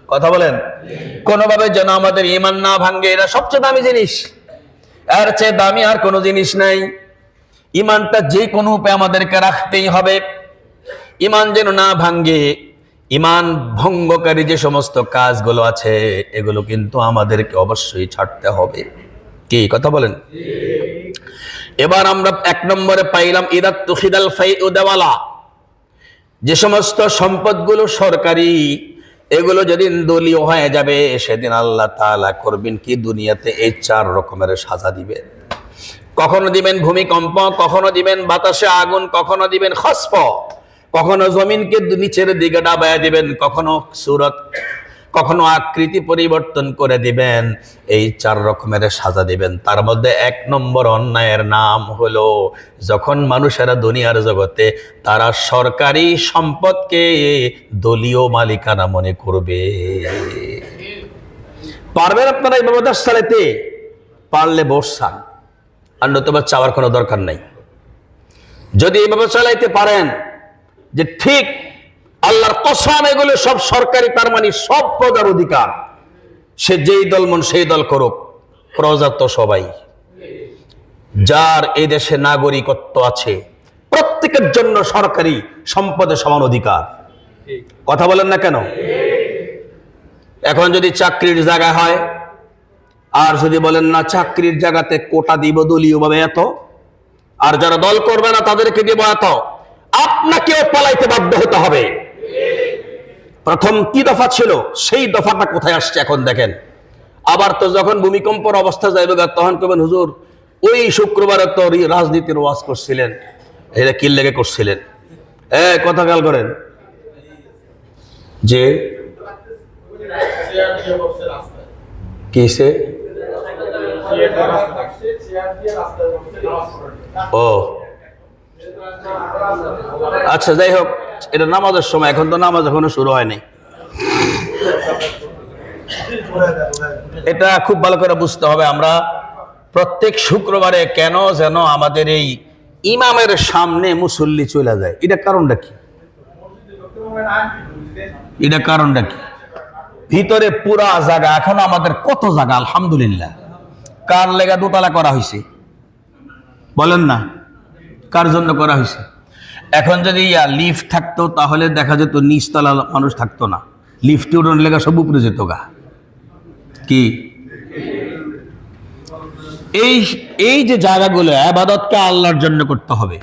কথা বলেন, কোনোভাবে যেন আমাদের ঈমান না ভাঙে। এটা সবচেয়ে দামি জিনিস, এর চেয়ে দামি আর কোনো জিনিস নাই। ঈমানটা যে কোনো উপায়ে আমাদেরকে রাখতেই হবে, ঈমান যেন না ভাঙে। ঈমান ভঙ্গকারী যে সমস্ত কাজগুলো আছে এগুলো কিন্তু আমাদেরকে অবশ্যই ছাড়তে হবে। কি কথা বলেন? এবার আমরা 1 নম্বরে পাইলাম ইদা তুখিদাল ফাইউ দাওয়ালা, যে সমস্ত সম্পদগুলো সরকারি এগুলো যেদিন দলীয় হয়ে যাবে সেদিন আল্লাহ তাআলা করবেন কি, দুনিয়াতে এই 4 রকমের সাজা দিবেন। কখনো দিবেন ভূমিকম্প, কখনো দিবেন বাতাসে আগুন, কখনো দিবেন খসফ, কখনো জমিনকে নিচের দিকে ডাবায় দিবেন, কখনো সূরত, কখনো আকৃতি পরিবর্তন করে দিবেন। এই 4 রকমের সাজা দিবেন। তার মধ্যে 1 নম্বর অন্যায়ের নাম হলো যখন মানুষেরা দুনিয়ার জগতে তারা সরকারি সম্পদকে দলীয় মালিকানা মনে করবে। পারবেন আপনারা এইভাবে দেশ চালাতে? পারলে বসান, আর নতুবা চাওয়ার কোনো দরকার নাই। যদি এইভাবে চালাইতে পারেন যে ঠিক আল্লাহর কসম এগুলো সব সরকারি, তার মানে সব প্রজার অধিকার, সে যেই দল মন সেই দল করুক, প্রজা তো সবাই। যার এই দেশে নাগরিকত্ব আছে প্রত্যেকের জন্য সরকারি সম্পদে সমান অধিকার। কথা বলেন না কেন? এখন যদি চাকরির জায়গা হয়, আর যদি বলেন না চাকরির জায়গাতে কোটা দিব দলীয়ভাবে এত, আর যারা দল করবে না তাদেরকে দিব এত, আপনাকেও পালাইতে বাধ্য হতে হবে। প্রথম কি দফা ছিল সেই দফাটা কোথায় আসছে এখন দেখেন। আবার তো যখন ভূমিকম্পের অবস্থা যাইবে তখন কবেন হুজুর ওই শুক্রবারে তো রাজনীতির ওয়াজ করছিলেন, এটা কি লেগে করছিলেন? কথা খেয়াল করেন যে কিসে ও আচ্ছা, যাই হোক, এটা নামাজের সময়, এখন তো নামাজ এখনো শুরু হয়নি। এটা খুব ভালো করে বুঝতে হবে। আমরা প্রত্যেক শুক্রবারে কেন যেন আমাদের এই ইমামের সামনে মুসল্লি চলে যায়, এটা কারণটা কি? এটা কারণটা কি? ভিতরে পুরা জায়গা, এখন আমাদের কত জায়গা আলহামদুলিল্লাহ, কার লেগা দোতলা করা হয়েছে বলেন না? কার জন্য করা হয়েছে? এখন যদি লিফট থাকতো তাহলে দেখা যেত নিচতলা মানুষ থাকতো না, লিফটে উঠানোর লেগা সব উপরে যেত গা। কি এই যে জায়গাগুলো ইবাদতকে আল্লাহর জন্য করতে হবে।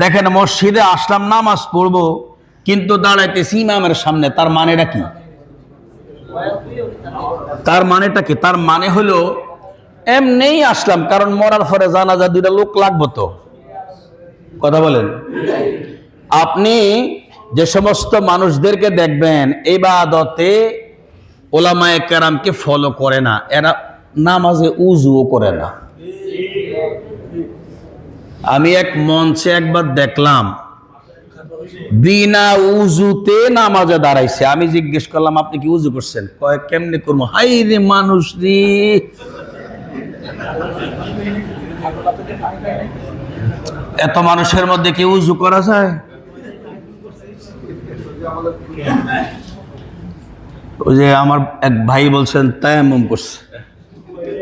দেখেন মসজিদে আসলাম নামাজ পড়বো, কিন্তু দাঁড়াইতেছি ইমামের সামনে, তার মানেটা কি? তার মানেটা কি? তার মানে হলো এমনিই আসলাম, কারণ মরার পরে জানাজা 2টা লোক লাগবে তো। কথা বলেন। আপনি যে সমস্ত মানুষদেরকে দেখবেন ইবাদতে ওলামায়ে কেরামকে ফলো করে না, এরা নামাজে উযুও করে না। আমি এক মঞ্চে একবার দেখলাম বিনা উযুতে নামাজে দাঁড়াইছে। আমি জিজ্ঞেস করলাম আপনি কি উযু করছেন? কয় কেমনে করবো? হাই রে মানুষ রে, এত মানুষের মধ্যে কি উযু করা যায়? ওই যে আমার এক ভাই বলছেন তায়াম্মুম করছে।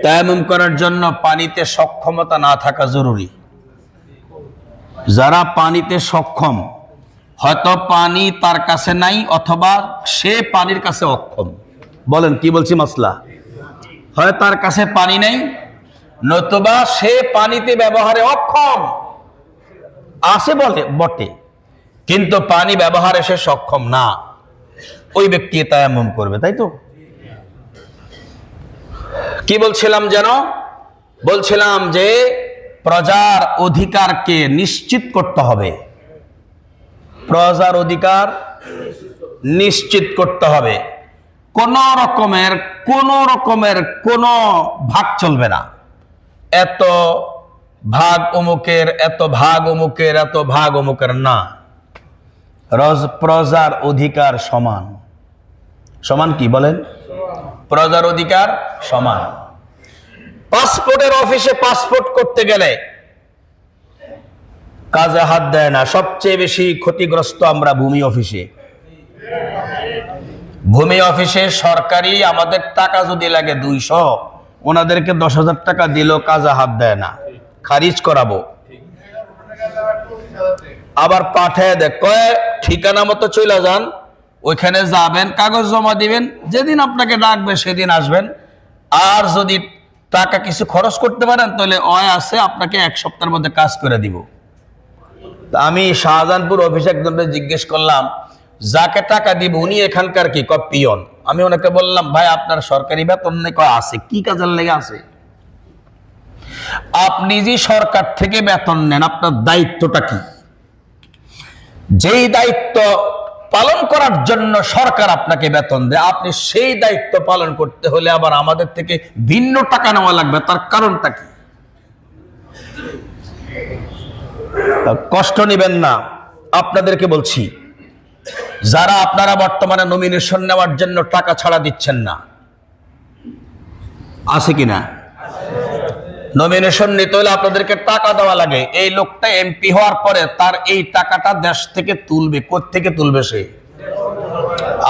তায়াম্মুম করার জন্য পানিতে সক্ষমতা না থাকা জরুরি। যারা পানিতে সক্ষম, হয়তো পানি তার কাছে নাই অথবা সে পানির কাছে অক্ষম। বলেন কি বলছি মাসলা? হয় তার কাছে পানি নেই, নতুবা সে পানিতে ব্যবহারে অক্ষম আছে বলে বটে, কিন্তু পানি ব্যবহারে সে সক্ষম না, ওই ব্যক্তি তায়াম্মুম করবে, তাই তো? কি বলছিলাম যেন? বলছিলাম যে প্রজার অধিকারকে নিশ্চিত করতে হবে। প্রজার অধিকার নিশ্চিত করতে হবে। কোন রকমের কোন ভাগ চলবে না। এত ভাগ অমুকের, এত ভাগ অমুকের, এত ভাগ অমুকের না। প্রজার অধিকার সমান। সমান কি বলেন? প্রজার অধিকার সমান। পাসপোর্টের অফিসে পাসপোর্ট করতে গেলে কাজে হাত দেয় না। সবচেয়ে বেশি ক্ষতিগ্রস্ত আমরা ভূমি অফিসে। ভূমি অফিসে সরকারি আমাদের টাকা যদি লাগে 200, ওনাদেরকে 10,000 টাকা দিলেও কাজে হাত দেয় না, খারিজ করাবো। আবার পাঠায় দেয়, কয় ঠিকানা মতো চলে যান, ওইখানে যাবেন, কাগজ জমা দিবেন, যেদিন আপনাকে ডাকবে সেদিন আসবেন। আর যদি টাকা কিছু খরচ করতে পারেন তাহলে ওই আছে, আপনাকে 1 সপ্তাহের মধ্যে কাজ করে দিব। আমি শাহজাহানপুর অফিসে একজনকে জিজ্ঞেস করলাম, যাকে টাকা দিব উনি এখানকার কি? পিয়ন। আমি ওনাকে বললাম, ভাই আপনার সরকারি বেতন নেই? কয় আছে। কি কাজের লেগে আছে? আপনি যে সরকার থেকে বেতন নেন, আপনার দায়িত্বটা কি? যেই দায়িত্ব পালন করার জন্য সরকার আপনাকে বেতন দেয়, আপনি সেই দায়িত্ব পালন করতে হলে আবার আমাদের থেকে ভিন্ন টাকা নেওয়া লাগবে, তার কারণটা কি? কষ্ট নেবেন না, আপনাদেরকে বলছি, যারা আপনারা বর্তমানে নমিনেশন নেওয়ার জন্য টাকা ছাড়া দিচ্ছেন না, আছে কিনা? নমিনেশন নিতে হলে আপনাদেরকে টাকা দেওয়া লাগে। এই লোকটা এমপি হওয়ার পরে তার এই টাকাটা দেশ থেকে তুলবে। কোত্থেকে তুলবে সে?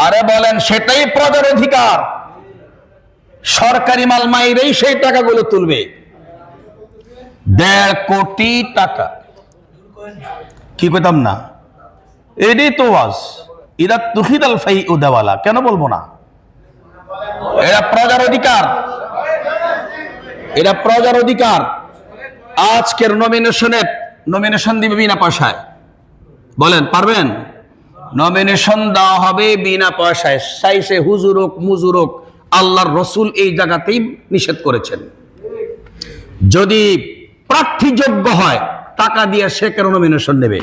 আরে বলেন, সেটাই প্রজার অধিকার। সরকারি মাল মাইরেই সেই টাকাগুলো তুলবে। 1.5 কোটি টাকা। কি কইতাম না? এটাই তো ওয়াজ। ইদা তুহিদাল ফাই উদাওয়ালা, কেন বলবো না? এরা প্রজার অধিকার, এরা প্রজার অধিকার। আজকের নমিনেশন দিবে বিনা পয়সায়। বলেন পারবেন? নমিনেশন দেওয়া হবে বিনা পয়সায়। সাইসে হুজুর হোক মুজুর হোক, আল্লাহর রসুল এই জায়গাতেই নিষেধ করেছেন। যদি প্রার্থী যোগ্য হয় টাকা দিয়ে সে কেন নমিনেশন নেবে?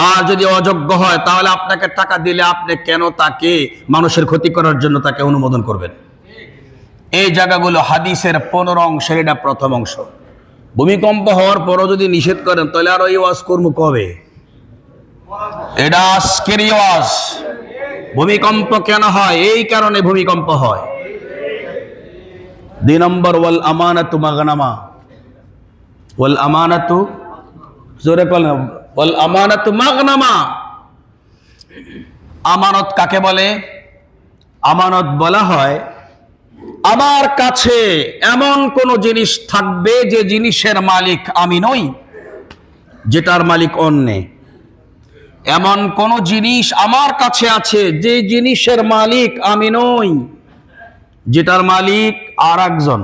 আর যদি অযোগ্য হয় তাহলে আপনাকে টাকা দিলে আপনি কেন তাকে মানুষের ক্ষতি করার জন্য তাকে অনুমোদন করবেন? এই জায়গাগুলো হাদিসের 15 অংশের এটা প্রথম অংশ। ভূমিকম্প হওয়ার পরও যদি নিষেধ করেন তাহলে আর ওই ওয়াজ কর্ম কবে? এটা আজকের ওয়াজ। ভূমিকম্প কেন হয়? এই কারণে ভূমিকম্প হয়। 2 নম্বর, ওয়াল আমানাতু মাগনামা। ওয়াল আমানাতু, জোরে বলেন, ওয়াল আমানাতু মাগনামা। আমানত কাকে বলে? আমানত বলা হয় আমার কাছে এমন কোন জিনিস থাকবে যে জিনিসের মালিক আমি নই, যেটার মালিক অন্য। এমন কোন জিনিস আমার কাছে আছে যে জিনিসের মালিক আমি নই, যেটার মালিক আর একজন।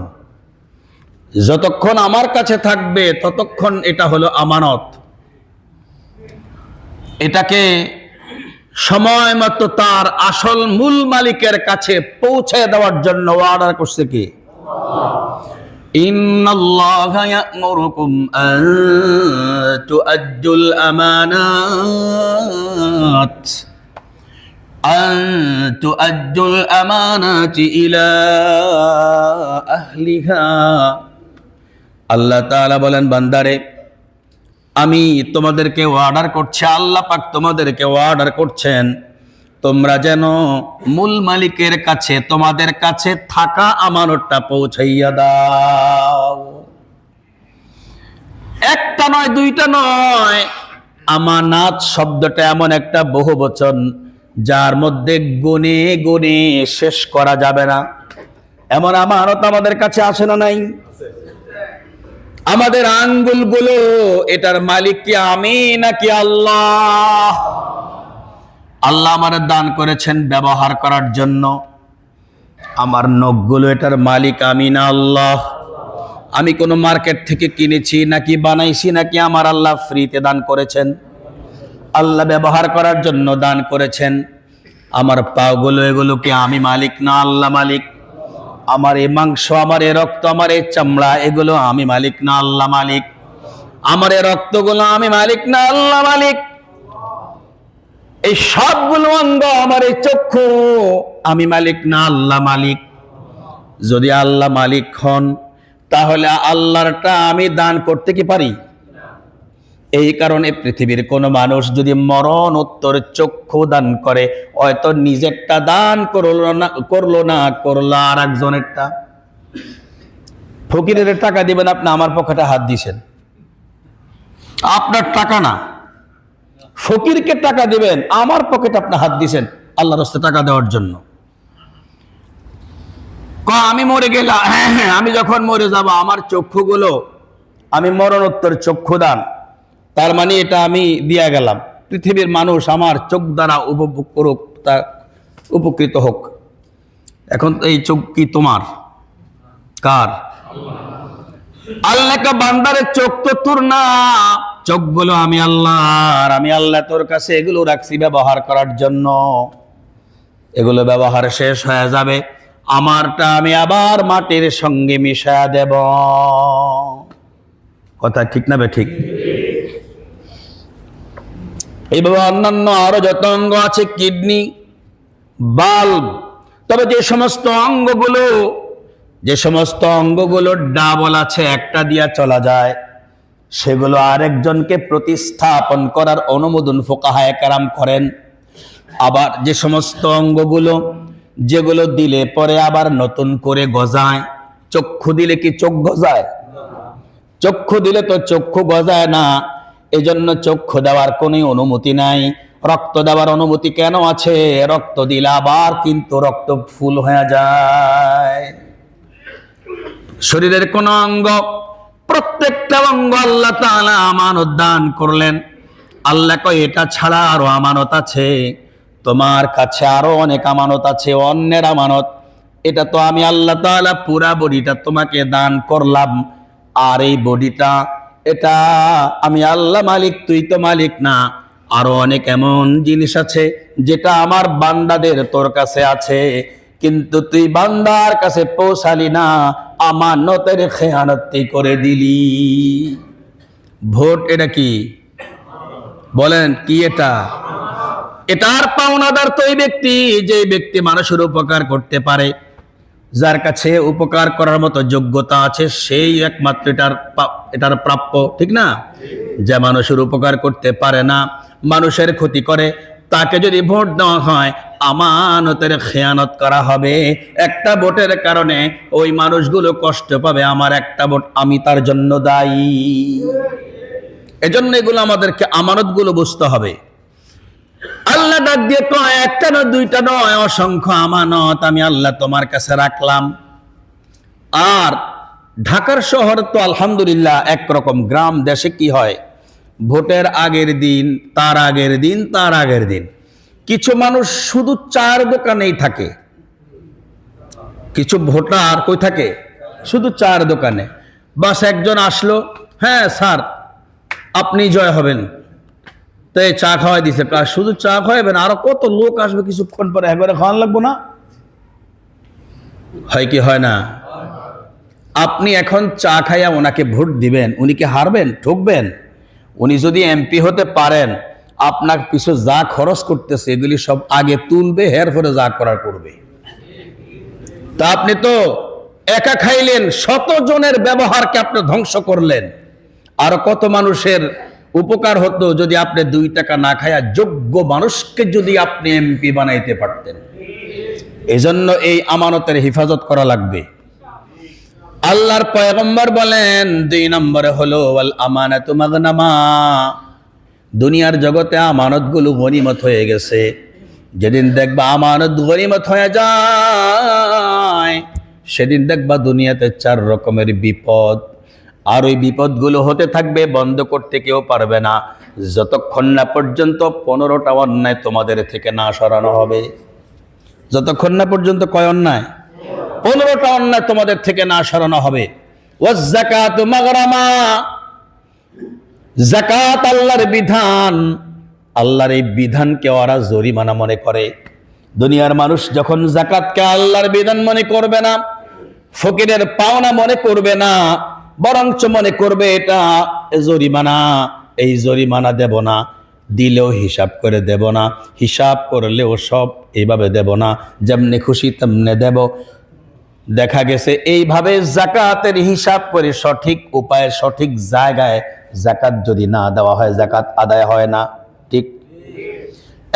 যতক্ষণ আমার কাছে থাকবে ততক্ষণ এটা হলো আমানত। এটাকে সময় মতো তার আসল মূল মালিকের কাছে পৌঁছে দেওয়ার জন্য অর্ডার করছে কি? ইন্নাল্লাহা ইয়া'মুরুকুম আন তুআদ্দুল আমানাতি ইলা আহলিহা। আল্লাহ তাআলা বলেন, বান্দারে আমি তোমাদেরকে অর্ডার করছি, আল্লাহ পাক তোমাদেরকে অর্ডার করছেন তোমরা যেন মূল মালিকের কাছে তোমাদের কাছে থাকা আমানতটা পৌঁছাইয়া দাও। একটা নয়, দুইটা নয়, আমানাত শব্দটা এমন একটা বহুবচন যার মধ্যে গুণে গুণে শেষ করা যাবে না। এমন আমানত আমাদের কাছে আসে না নাই? আমাদের আঙ্গুলগুলো এটার মালিক কি আমি নাকি আল্লাহ? আল্লাহ আমাদের দান করেছেন ব্যবহার করার জন্য। আমার নখগুলো এটার মালিক আমি না আল্লাহ? আমি কোনো মার্কেট থেকে কিনেছি নাকি বানাইছি নাকি আমার আল্লাহ ফ্রিতে দান করেছেন? আল্লাহ ব্যবহার করার জন্য দান করেছেন। আমার পাগুলো এগুলো কি আমি মালিক না আল্লাহ মালিক? আমার এই মাংস, আমার এই রক্ত, আমার এই চামড়া এগুলো আমি মালিক না আল্লাহ মালিক? আমার এই রক্তগুলো আমি মালিক না আল্লাহ মালিক? এই সবগুলো অঙ্গ, আমার এই চক্ষু আমি মালিক না আল্লাহ মালিক? যদি আল্লাহ মালিক হন তাহলে আল্লাহরটা আমি দান করতে কি পারি? এই কারণে পৃথিবীর কোন মানুষ যদি মরণ উত্তর চক্ষু দান করে, হয়তো নিজেরটা দান করলো না আর একজনেরটা। ফকিরের টাকা দিবেন আপনি, আমার পকেটে হাত দিছেন, আপনার টাকা না। ফকিরকে টাকা দিবেন, আমার পকেটে আপনি হাত দিছেন আল্লাহর রাস্তায় টাকা দেওয়ার জন্য। আমি মরে গেলাম, হ্যাঁ আমি যখন মরে যাব আমার চক্ষুগুলো আমি মরণোত্তর চক্ষু দান, তার মানে এটা আমি দিয়া গেলাম। পৃথিবীর মানুষ আমার চোখ দ্বারা উপভোগ করুক, তা উপকৃত হোক। এখন এই চোখ কি তোমার? কার? আল্লাহকে বান্দারের চোখ তো তোর না, চোখগুলো আমি আল্লাহর। আমি আল্লাহ তোর কাছে এগুলো রাখছি ব্যবহার করার জন্য। এগুলো ব্যবহার শেষ হয়ে যাবে, আমারটা আমি আবার মাটির সঙ্গে মিশায়া দেব। কথা ঠিক না বে ঠিক? এইভাবে অন্যান্য আরো যত অঙ্গ আছে, কিডনি, বাল্ব, তবে যে সমস্ত অঙ্গগুলো ডাবল আছে, একটা দিয়া চলা যায়, সেগুলো আরেকজনকে প্রতিস্থাপন করার অনুমোদন ফুকাহায়ে কেরাম করেন। আবার যে সমস্ত অঙ্গগুলো যেগুলো দিলে পরে আবার নতুন করে গজায়, চক্ষু দিলে কি চোখ গজায়? চক্ষু দিলে তো চক্ষু গজায় না, এজন্য চক্ষু দেওয়ার কোনো অনুমতি নাই। রক্ত দেওয়ার অনুমতি কেন আছে? রক্ত দিলে আবার কিন্তু রক্ত ফুল হয়ে যায়। শরীরের কোন অঙ্গ, প্রত্যেকটা অঙ্গ আল্লাহ তাআলা আমানত দান করলেন। আল্লাহ কয় এটা ছাড়া আরো আমানত আছে, তোমার কাছে আরো অনেক আমানত আছে, অন্যের আমানত। এটা তো আমি আল্লাহ তাআলা পুরা বডিটা তোমাকে দান করলাম, আর এই বডিটা এটা আমি আল্লাহ মালিক, তুই তো মালিক না। আরো অনেক এমন জিনিস আছে যেটা আমার বান্দাদের তোর কাছে আছে, কিন্তু তুই বান্দার কাছে পৌঁছালি না, আমানতের খেয়ানতি করে দিলি। ভোট এটা কি বলেন? কি এটা? এটার পাওনাদার তো এই ব্যক্তি, যে ব্যক্তি মানুষের উপকার করতে পারে, যার কাছে উপকার করার মতো যোগ্যতা আছে, সেই একমাত্র এটার প্রাপ্য, ঠিক না? যে মানুষের উপকার করতে পারে না, মানুষের ক্ষতি করে, তাকে যদি ভোট দেওয়া হয়, আমানতের খেয়ানত করা হবে। একটা ভোটের কারণে ওই মানুষগুলো কষ্ট পাবে, আমার একটা ভোট আমি তার জন্য দায়ী। এজন্য এগুলো আমাদেরকে আমানতগুলো বুঝতে হবে। আল্লাহ ডাক দিয়ে কয়, একটা না দুইটা নয়, অসংখ্য আমানত আমি আল্লাহ তোমার কাছে রাখলাম। আর ঢাকার শহর তো আলহামদুলিল্লাহ একরকম, গ্রাম দেশে কি হয়, ভোটের আগের দিন, তার আগের দিন, তার আগের দিন কিছু মানুষ শুধু চার দোকানেই থাকে। কিছু ভোটার কই থাকে? শুধু চার দোকানে। বাস একজন আসলো, হ্যাঁ স্যার আপনি জয় হবেন, তো এই চা খাওয়াই দিছে। শুধু চা খাওয়াবেন, আরো কত লোক আসবে কিছুক্ষণ পরে, একবারে খাওয়ান লাগবো না? হয় কি হয় না? আপনি এখন চা খাইয়া ওনাকে ভোট দিবেন, উনি কি হারবেন? ঠকবেন? উনি যদি এমপি হতে পারেন, আপনার পিছু যা খরচ করতেছে এগুলি সব আগে তুলবে, হের পরে যা করার করবে। তা আপনি তো একা খাইলেন, শত জনের ব্যবহারকে আপনি ধ্বংস করলেন। আর কত মানুষের উপকার হতো যদি আপনি 2 টাকা না খায়া যোগ্য মানুষকে যদি আপনি এমপি বানাইতে পারতেন। এজন্য এই আমানতের হেফাজত করা লাগবে। আল্লাহর পয়গম্বর বলেন 2 নম্বরে হলো ওয়াল আমানাতু মাগনামা। দুনিয়ার জগতে আমানতগুলো গনিমত হয়ে গেছে। যেদিন দেখবা আমানত গনিমত হয়ে যায়, সেদিন দেখবা দুনিয়াতে 4 রকমের বিপদ, আর ওই বিপদগুলো হতে থাকবে, বন্ধ করতে কেউ পারবে না যতক্ষণ না পর্যন্ত 15টা অন্যায় তোমাদের থেকে না সরানো হবে। যতক্ষণ না পর্যন্ত কয় অন্যায়? 15টা অন্যায় তোমাদের থেকে না সরানো হবে। ওয়াজ-যাকাতু মাগরামা, যাকাত আল্লাহর বিধান, আল্লাহর এই বিধানকে ওরা জরিমানা মনে করে। দুনিয়ার মানুষ যখন যাকাতকে আল্লাহর বিধান মনে করবে না, ফকিরের পাওনা মনে করবে না, বরঞ্চ মনে করবে এটা জরিমানা, এই জরিমানা দেব না, দিলেও হিসাব করে দেব না, হিসাব করলেও সব এইভাবে দেব না, যেমনি খুশি তেমনি দেব। দেখা গেছে এইভাবে যাকাতের হিসাব করে সঠিক উপায়ে সঠিক জায়গায় যাকাত যদি না দেওয়া হয়, যাকাত আদায় হয় না। ঠিক?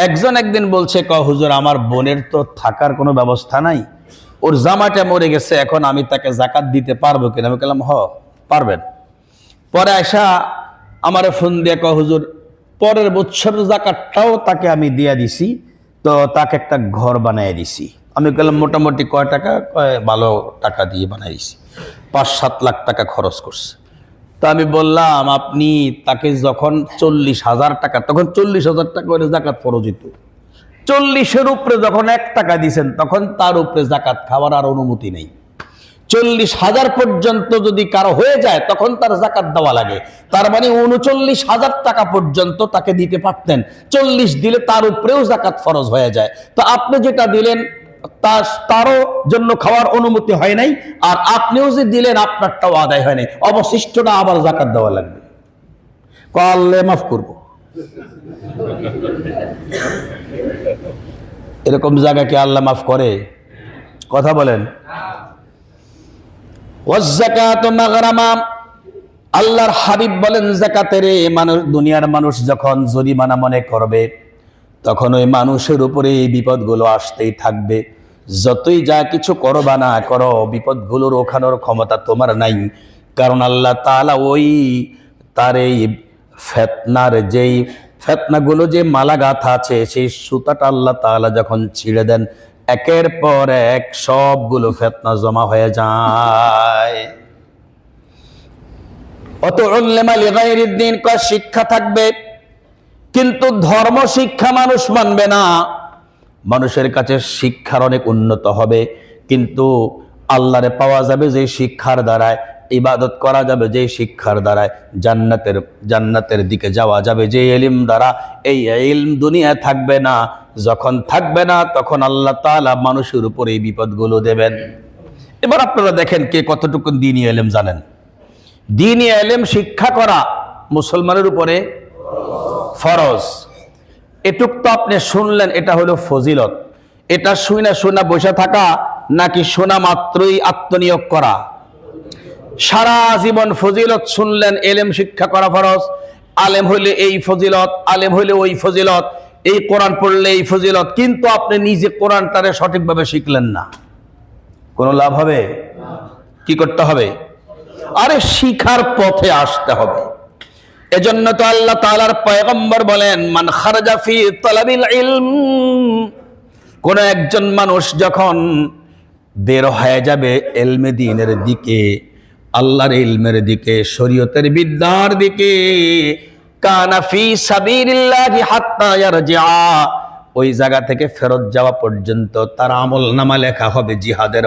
একজন একদিন বলছে, হুজুর আমার বোনের তো থাকার কোনো ব্যবস্থা নাই, ওর জামাটা মরে গেছে, এখন আমি তাকে যাকাত দিতে পারবো কিনা? আমি বললাম পারবেন। পরে আয়সা আমার ফোন দিয়ে হুজুর পরের বছর যাকাতটাও তাকে আমি দিয়ে দিছি, তো তাকে একটা ঘর বানিয়ে দিছি। আমি বললাম মোটামুটি কয় টাকা? ভালো টাকা দিয়ে বানিয়ে দিছি, 5-7 লাখ টাকা খরচ করছে। তো আমি বললাম আপনি তাকে যখন 40,000 টাকা, তখন 40,000 টাকা করে যাকাত ফরজ হইত, 40-এর উপরে যখন 1 টাকা দিয়েছেন তখন তার উপরে যাকাত খাওয়ার আর অনুমতি নেই। 40,000 পর্যন্ত যদি কারো হয়ে যায় তখন তার যাকাত দেওয়া লাগে। তার মানে 39,000 টাকা পর্যন্ত তাকে দিতে পারতেন, 40 দিলে তার উপরেও যাকাত ফরজ হয়ে যায়। তো আপনি যেটা দিলেন তারও জন্য খাওয়ার অনুমতি হয় নাই, আর আপনিও যে দিলেন আপনারটাও আদায় হয় নাই, অবশিষ্টটা আবার যাকাত দেওয়া লাগবে। আল্লাহ মাফ করব। এরকম জায়গা কি আল্লাহ মাফ করে? কথা বলেন। ওয়াজ-যাকাতু মাগরামা, আল্লাহর হাবিব বলেন যাকাতের মানুষ, দুনিয়ার মানুষ যখন জরিমানা মনে করবে তখন ওই মানুষের উপরে এই বিপদগুলো আসতেই থাকবে। যতই যা কিছু করবা না করো, বিপদগুলো রোখানোর ক্ষমতা তোমার নাই। কারণ আল্লাহ তাআলা ওই তার এই ফেতনাগুলো যে মালা গাঁথা আছে, সেই সুতাটা আল্লাহ তাআলা যখন ছিঁড়ে দেন, একের পর এক সবগুলো ফেতনা জমা হয়ে যায়। অত উল্লেমা লিগাইরিদ দ্বীন, শিক্ষা থাকবে কিন্তু ধর্ম শিক্ষা মানুষ মানবে না। মানুষের কাছে শিক্ষার অনেক উন্নত হবে, কিন্তু আল্লাহরে পাওয়া যাবে যে শিক্ষার দ্বারায়, ইবাদত করা যাবে যে শিক্ষার দ্বারায়, জান্নাতের দিকে যাওয়া যাবে যে ইলম দ্বারা, এই ইলম দুনিয়ায় থাকবে না। যখন থাকবে না তখন আল্লাহ তাআলা মানুষের উপরে এই বিপদগুলো দেবেন। এবার আপনারা দেখেন কে কতটুকু দ্বীনি ইলম জানেন। দ্বীনি ইলম শিক্ষা করা মুসলমানের উপরে ফরজ। এটুক তো আপনি শুনলেন, এটা হলো ফজিলত। এটা শুনা বসে থাকা নাকি শোনা মাত্রই আত্মনিয়োগ করা? সারা জীবন ফজিলত শুনলেন, এলেম শিক্ষা করা ফরজ। আলেম হইলে এই ফজিলত, আলেম হইলে ওই ফজিলত, এই কোরআন পড়লে এই ফজিলত, কিন্তু আপনি নিজে কোরআনটারে সঠিকভাবে শিখলেন না, কোনো লাভ হবে? কি করতে হবে? আরে শিখার পথে আসতে হবে। এজন্য তো আল্লাহ তাআলার পয়গম্বর বলেন, মান খারাজা ফি তালাবিল ইলম, কোন একজন মানুষ যখন বের হয়ে যাবে ইলমে দ্বীনের দিকে, আল্লাহর ইলমের দিকে, শরীয়তের বিদ্যার দিকে, কানা ফি সাবিলিল্লাহি হাত্তা ইয়ারজিআ, ওই জায়গা থেকে ফেরত যাওয়া পর্যন্ত তার আমলনামা লেখা হবে জিহাদের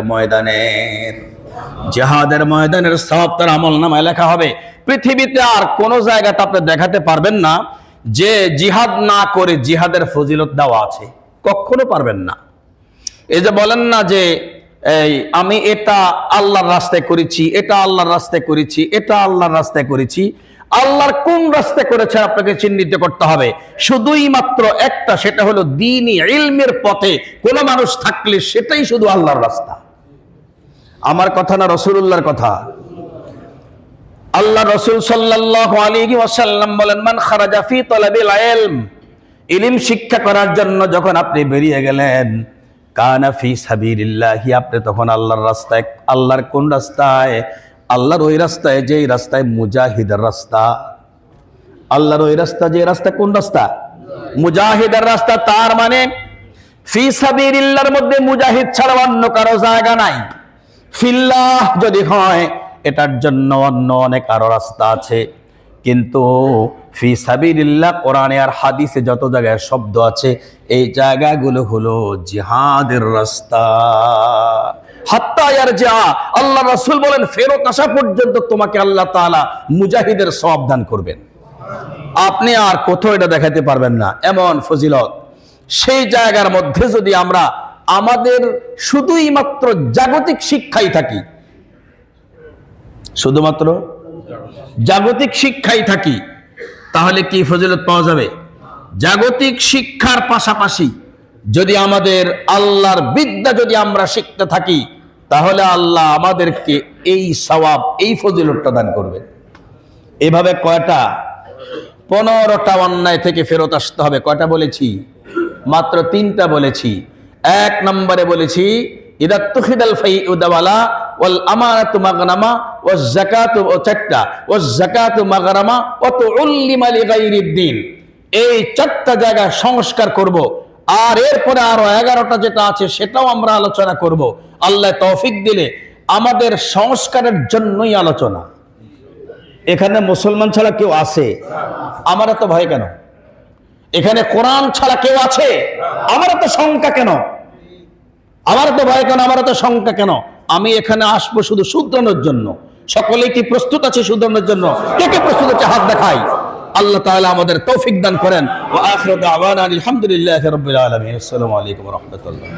ময়দানের সওয়াব তার আমলনামায় লেখা হবে। পৃথিবীতে আর কোন জায়গাতে আপনি দেখাতে পারবেন না যে জিহাদ না করে জিহাদের ফজিলত দেওয়া আছে, কখনো পারবেন না। এই যে বলেন না যে এই আমি এটা আল্লাহর রাস্তায় করেছি, এটা আল্লাহর রাস্তায় করেছি, এটা আল্লাহর রাস্তায় করেছি, আল্লাহর কোন রাস্তায় করেছে আপনাকে চিহ্নিত করতে হবে। শুধুই মাত্র একটা, সেটা হলো দ্বীনি ইলমের পথে কোন মানুষ থাকলে সেটাই শুধু আল্লাহর রাস্তা। আমার কথা না রাসূলুল্লাহর কথা? আল্লাহ রাসূল সাল্লাল্লাহু আলাইহি ওয়াসাল্লাম বলেন, মান খারাজা ফি তালাবিল ইলম, ইলম শিক্ষা করার জন্য যখন আপনি বেরিয়ে গেলেন, কানা ফি সাবিলিল্লাহি, আপনি তখন আল্লাহর রাস্তায়। আল্লাহর কোন রাস্তায়? আল্লাহর ওই রাস্তায় যেই রাস্তায় মুজাহিদের রাস্তা। আল্লাহর ওই রাস্তা, যে রাস্তা, কোন রাস্তা? মুজাহিদের রাস্তা। তার মানে ফি সাবিলিল্লাহর মধ্যে মুজাহিদ ছাড়া অন্য কারো জায়গা নাই। ফিল্লাহ যদি হয়, এটার জন্য অন্য অনেক আরো রাস্তা আছে, কিন্তু ফি সাবিলিল্লাহ কোরআনে আর হাদিসে যত জায়গায় শব্দ আছে, এই জায়গাগুলো হলো জিহাদের রাস্তা। হাত্তা ইয়ারজা, আল্লাহ রাসূল বলেন ফেরত আসা পর্যন্ত তোমাকে আল্লাহ তাআলা মুজাহিদের সওয়াব দান করবেন। আপনি আর কোথাও এটা দেখাতে পারবেন না এমন ফজিলত। সেই জায়গার মধ্যে যদি আমরা আমাদের শুধুই মাত্র জাগতিক শিক্ষাই থাকি, শুধুমাত্র জাগতিক শিক্ষাই থাকি, তাহলে কি ফজিলত পাওয়া যাবে? জাগতিক শিক্ষার পাশাপাশি যদি আমাদের আল্লাহর বিদ্যা যদি আমরা শিখতে থাকি, তাহলে আল্লাহ আমাদেরকে এই সওয়াব, এই ফজিলতটা দান করবে। এভাবে কয়টা? 15টা অন্যায় থেকে ফেরত আসতে হবে। কয়টা বলেছি? মাত্র 3টা বলেছি। 1 নম্বরে বলেছি ইদা তুখিদাল ফাইউ দাওয়ালা ওয়াল আমানাতু মাগনামা ওয়াজ যাকাতু, ও 4টা, ওয়াজ যাকাতু মাগরামা ওয়া তুউল্লিমা লিগাইরিদ্দিন। এই 4টা জায়গা সংস্কার করব, আর এরপরে আরো 11টা যেটা আছে সেটাও আমরা আলোচনা করব। আল্লাহ তৌফিক দিলে আমাদের সংস্কারের জন্যই আলোচনা। এখানে মুসলমান ছাড়া কেউ আছে? আমার এত ভয় কেন? এখানে কোরআন ছাড়া কেউ আছে? আমার এত শঙ্কা কেন? আমার এত ভয় কেন? আমার এত শঙ্কা কেন? আমি এখানে আসবো শুধু শুধরানোর জন্য। সকলেই কি প্রস্তুত আছে শুধরানোর জন্য? কে কে প্রস্তুত আছে হাত দেখাই। আল্লাহ তাআলা আমাদের তৌফিক দান করেন। ওয়া আখিরু দাওয়ানা আলহামদুলিল্লাহি রাব্বিল আলামিন। আসসালামু আলাইকুম ওয়া রাহমাতুল্লাহ।